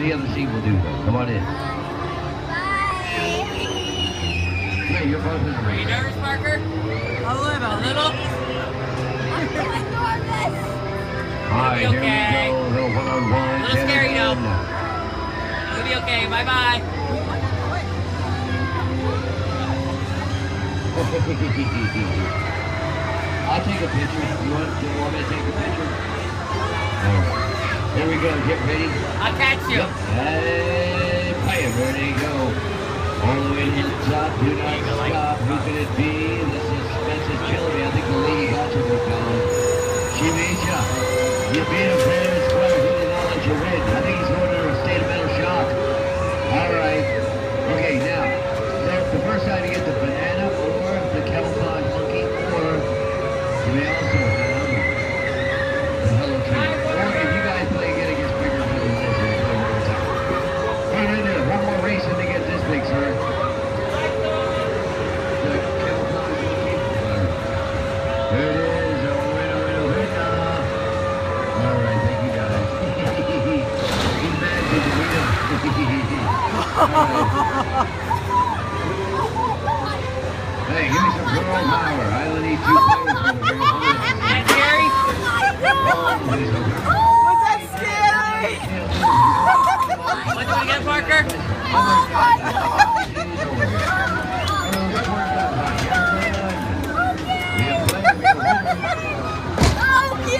any other seat will do. Come on in. Yeah, you're both in the Are you nervous, Parker? A little. A little? I'm feeling nervous. All right, You'll be here okay. we go. Little one-on-one. A little scary, though. gentlemen. You'll be okay. Bye-bye. I'll take a picture. You want me to take a picture? All right. Here we go. Get ready. I'll catch you. Yep. Hey, fire. There you go. All the way to the top. Do not stop. Who could it be? The suspense is killing me. I think the lady got you this time. She beat ya. You beat him fair and square. He did not let you win. I think he's going under a state of mental shock. All right. Okay, now, the first time you get the banana or the camouflage monkey, or you may also have the Hello Kitty. Or if you guys play again, it gets bigger than this. Right there. One more race and to get this big, sir. The camouflage monkey. There it is. A winner, winner, winner. All right, thank you guys. He's mad because you beat him. All right. Hey, give me some girl power. I only need 2 players for the girl power. That scary? Was that scary? What do we get, Parker? Oh my God.